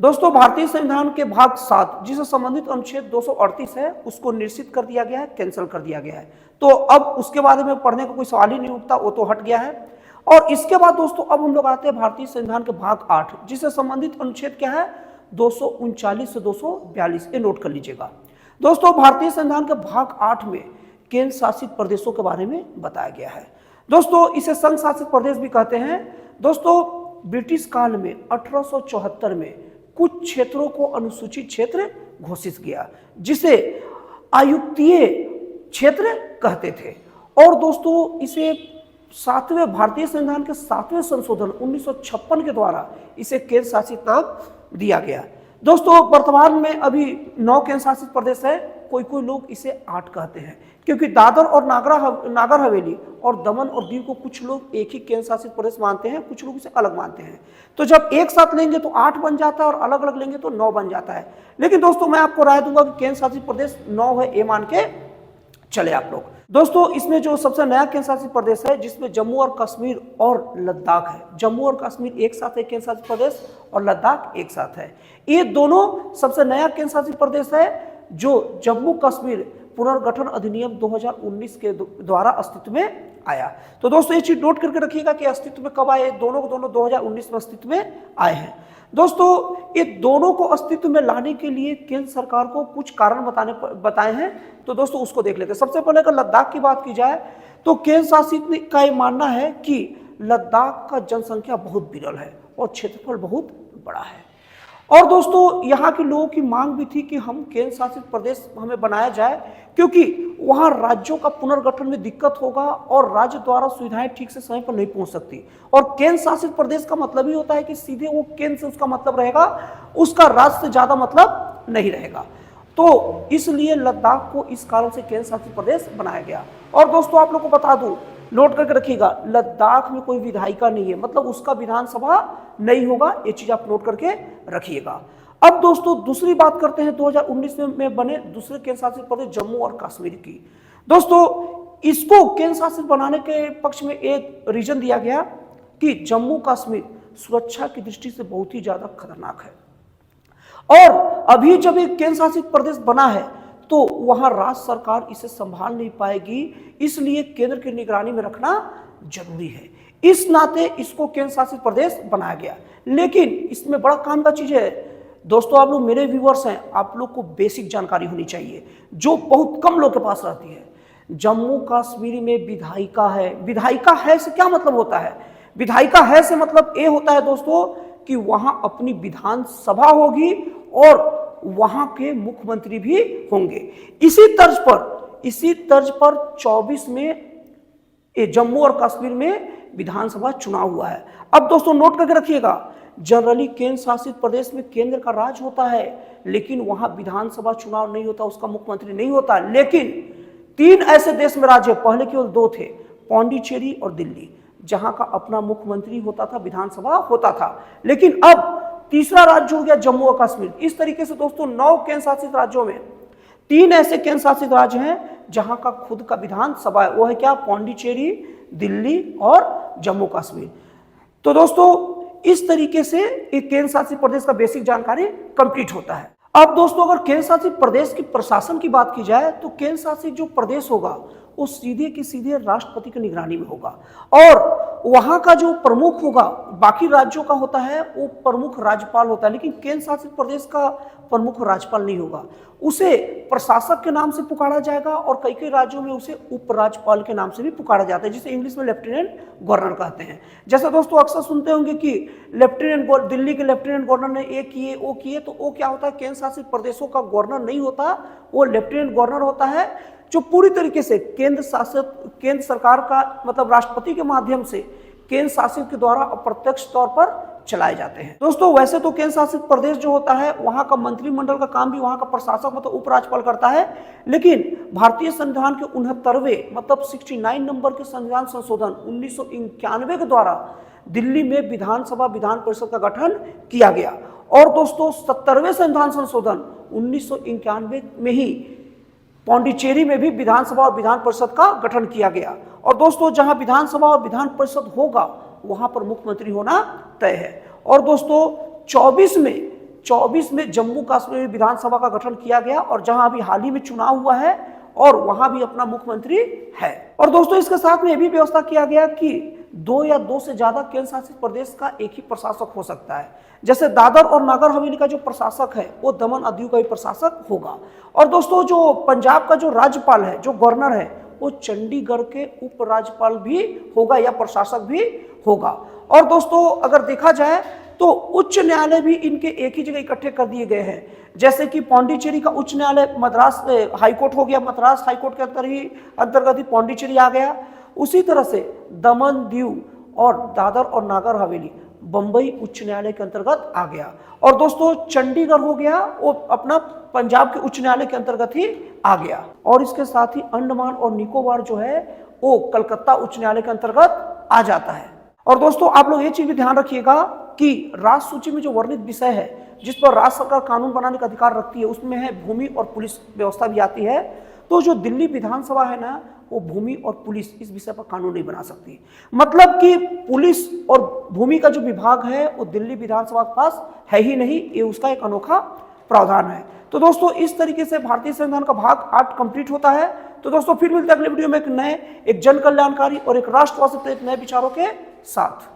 दोस्तों भारतीय संविधान के भाग 7 जिससे संबंधित अनुच्छेद 238 है उसको निश्चित कर दिया गया है, कैंसिल कर दिया गया है। तो अब उसके बारे में पढ़ने का कोई सवाल ही नहीं उठता, वो तो हट गया है। और इसके बाद दोस्तों अब हम लोग आते हैं भारतीय संविधान के भाग 8 जिससे संबंधित अनुच्छेद क्या है 239 से 242, ये नोट कर लीजिएगा। दोस्तों भारतीय संविधान के भाग 8 में केंद्र शासित प्रदेशों के बारे में बताया गया है। दोस्तों इसे संघ शासित प्रदेश भी कहते हैं। दोस्तों ब्रिटिश काल में 1874 में कुछ क्षेत्रों को अनुसूचित क्षेत्र घोषित किया जिसे आयुक्तीय क्षेत्र कहते थे। और दोस्तों इसे भारतीय संविधान के 7वें संशोधन 1956 के द्वारा इसे केंद्र शासित नाम दिया गया। दोस्तों वर्तमान में अभी 9 केंद्र शासित प्रदेश है, कोई कोई लोग इसे 8 कहते हैं क्योंकि दादर और नागर हवेली और दमन और दीव को कुछ लोग एक ही केंद्र शासित प्रदेश मानते हैं, कुछ लोग इसे अलग मानते हैं। तो जब एक साथ लेंगे तो 8 बन जाता है और अलग अलग लेंगे तो 9 बन जाता है। लेकिन दोस्तों मैं आपको राय दूंगा कि केंद्र शासित प्रदेश 9 है, ये मान के चले आप लोग। दोस्तों इसमें जो सबसे नया केंद्र शासित प्रदेश है जिसमें जम्मू और कश्मीर और लद्दाख है। जम्मू और कश्मीर एक साथ है केंद्र शासित प्रदेश और लद्दाख एक साथ है। ये दोनों सबसे नया केंद्र शासित प्रदेश है जो जम्मू कश्मीर पुनर्गठन अधिनियम 2019 के द्वारा अस्तित्व में आया। तो दोस्तों ये चीज नोट करके रखिएगा कि अस्तित्व में कब आए, दोनों 2019 में अस्तित्व में आए हैं। दोस्तों ये दोनों को अस्तित्व में लाने के लिए केंद्र सरकार को कुछ कारण बताए हैं। तो दोस्तों उसको देख लेते हैं। सबसे पहले अगर लद्दाख की बात की जाए तो केंद्र शासित का ये मानना है कि लद्दाख का जनसंख्या बहुत विरल है और क्षेत्रफल बहुत बड़ा है। और दोस्तों यहाँ के लोगों की मांग भी थी कि हम केंद्र शासित प्रदेश हमें बनाया जाए क्योंकि वहाँ राज्यों का पुनर्गठन में दिक्कत होगा और राज्य द्वारा सुविधाएं ठीक से समय पर नहीं पहुँच सकती। और केंद्र शासित प्रदेश का मतलब ही होता है कि सीधे वो केंद्र से उसका मतलब रहेगा, उसका राज्य से ज़्यादा मतलब नहीं रहेगा। तो इसलिए लद्दाख को इस कारण से केंद्र शासित प्रदेश बनाया गया। और दोस्तों आप लोग को बता दूं, नोट करके रखिएगा, लद्दाख में कोई विधायिका नहीं है, मतलब उसका विधानसभा नहीं होगा, ये चीज आप नोट करके रखिएगा। अब दोस्तों दूसरी बात करते हैं 2019 में बने दूसरे केंद्र शासित प्रदेश जम्मू और कश्मीर की। दोस्तों इसको केंद्र शासित बनाने के पक्ष में एक रीजन दिया गया कि जम्मू कश्मीर सुरक्षा की दृष्टि से बहुत ही ज्यादा खतरनाक है और अभी जब एक केंद्र शासित प्रदेश बना है तो वहां राज्य सरकार इसे संभाल नहीं पाएगी, इसलिए केंद्र की निगरानी में रखना जरूरी है। इस नाते इसको केंद्र शासित प्रदेश बनाया गया। लेकिन इसमें बड़ा काम का चीज है दोस्तों, आप लोग मेरे व्यूअर्स हैं, आप लोग को बेसिक जानकारी होनी चाहिए जो बहुत कम लोग के पास रहती है। जम्मू कश्मीर में विधायिका है। विधायिका है से क्या मतलब होता है? विधायिका है से मतलब ये होता है दोस्तों कि वहां अपनी विधानसभा होगी और वहां के मुख्यमंत्री भी होंगे। इसी तर्ज पर 24 में जम्मू और कश्मीर में विधानसभा चुनाव हुआ है। अब दोस्तों नोट करके रखिएगा, जनरली केंद्र शासित प्रदेश में केंद्र का राज होता है लेकिन वहां विधानसभा चुनाव नहीं होता, उसका मुख्यमंत्री नहीं होता। लेकिन 3 ऐसे देश में राज्य, पहले केवल 2 थे, पौंडीचेरी और दिल्ली, जहां का अपना मुख्यमंत्री होता था, विधानसभा होता था। लेकिन अब तीसरा राज्य हो गया जम्मू और कश्मीर। इस तरीके से दोस्तों 9 केंद्र शासित राज्यों में 3 ऐसे केंद्र शासित राज्य हैं जहां का खुद का विधानसभा है। वो है क्या? पौंडीचेरी, दिल्ली और जम्मू कश्मीर। तो दोस्तों इस तरीके से एक केंद्र शासित प्रदेश का बेसिक जानकारी कंप्लीट होता है। अब दोस्तों अगर केंद्र शासित प्रदेश की प्रशासन की बात की जाए तो केंद्र शासित जो प्रदेश होगा वो सीधे की सीधे राष्ट्रपति की निगरानी में होगा और वहां का जो प्रमुख होगा, बाकी राज्यों का होता है वो प्रमुख राज्यपाल होता है, लेकिन केंद्र शासित प्रदेश का प्रमुख राज्यपाल नहीं होगा, उसे प्रशासक के नाम से पुकारा जाएगा और कई कई राज्यों में उसे उपराज्यपाल के नाम से भी पुकारा जाता है, जिसे इंग्लिश में लेफ्टिनेंट गवर्नर कहते हैं। जैसा दोस्तों अक्सर सुनते होंगे कि दिल्ली के लेफ्टिनेंट गवर्नर ने ये किए वो किए, तो वो क्या होता है? केंद्र शासित प्रदेशों का गवर्नर नहीं होता, वो लेफ्टिनेंट गवर्नर होता है जो पूरी तरीके से केंद्र सरकार का मतलब राष्ट्रपति के माध्यम से केंद्र शासित के द्वारा अप्रत्यक्ष तौर पर चलाए जाते हैं। दोस्तों वैसे तो केंद्र शासित प्रदेश जो होता है वहां का मंत्रिमंडल का काम भी वहां का प्रशासक मतलब उपराज्यपाल करता है, लेकिन भारतीय संविधान के 69वें मतलब 69 नंबर के संविधान संशोधन 1991 के द्वारा दिल्ली में विधानसभा विधान परिषद का गठन किया गया। और दोस्तों 70वें संविधान संशोधन 1991 में ही पौंडीचेरी में भी विधानसभा और विधान परिषद का गठन किया गया। और दोस्तों जहां विधानसभा और विधान परिषद होगा वहां पर मुख्यमंत्री होना तय है। और दोस्तों 24 में 24 में जम्मू कश्मीर विधानसभा का गठन किया गया और जहां अभी हाल ही में चुनाव हुआ है और वहां भी अपना मुख्यमंत्री है। और दोस्तों इसके साथ में यह भी व्यवस्था किया गया कि 2 या 2 से ज्यादा केंद्र शासित प्रदेश का एक ही प्रशासक हो सकता है। जैसे दादर और नागर हवेली का जो प्रशासक है वो दमन और दीव का भी प्रशासक होगा। और दोस्तों जो पंजाब का जो राज्यपाल है, जो गवर्नर है, वो चंडीगढ़ के उपराज्यपाल भी होगा या प्रशासक भी होगा। और दोस्तों अगर देखा जाए तो उच्च न्यायालय भी इनके एक ही जगह इकट्ठे कर दिए गए हैं। जैसे कि पौंडीचेरी का उच्च न्यायालय मद्रास हाईकोर्ट हो गया, मद्रास हाईकोर्ट के अंतर्गत ही पौंडीचेरी आ गया। उसी तरह से दमन दीव और दादर और नागर हवेली बंबई उच्च न्यायालय के अंतर्गत आ गया। और दोस्तों चंडीगढ़ हो गया वो अपना पंजाब के उच्च न्यायालय के अंतर्गत ही आ गया। और इसके साथ ही अंडमान और निकोबार जो है वो कलकत्ता उच्च न्यायालय के अंतर्गत आ जाता है। और दोस्तों आप लोग ये चीज भी ध्यान रखिएगा कि राज्य सूची में जो वर्णित विषय है जिस पर राज्य सरकार कानून बनाने का अधिकार रखती है उसमें है भूमि और पुलिस व्यवस्था भी आती है। तो जो दिल्ली विधानसभा है ना वो भूमि और पुलिस इस विषय पर कानून नहीं बना सकती। मतलब कि पुलिस और भूमि का जो विभाग है वो दिल्ली विधानसभा के पास है ही नहीं, ये उसका एक अनोखा प्रावधान है। तो दोस्तों इस तरीके से भारतीय संविधान का भाग 8 कंप्लीट होता है। तो दोस्तों फिर मिलते हैं अगले वीडियो में एक जन कल्याणकारी और एक राष्ट्रवाद से प्रेरित नए विचारों के साथ।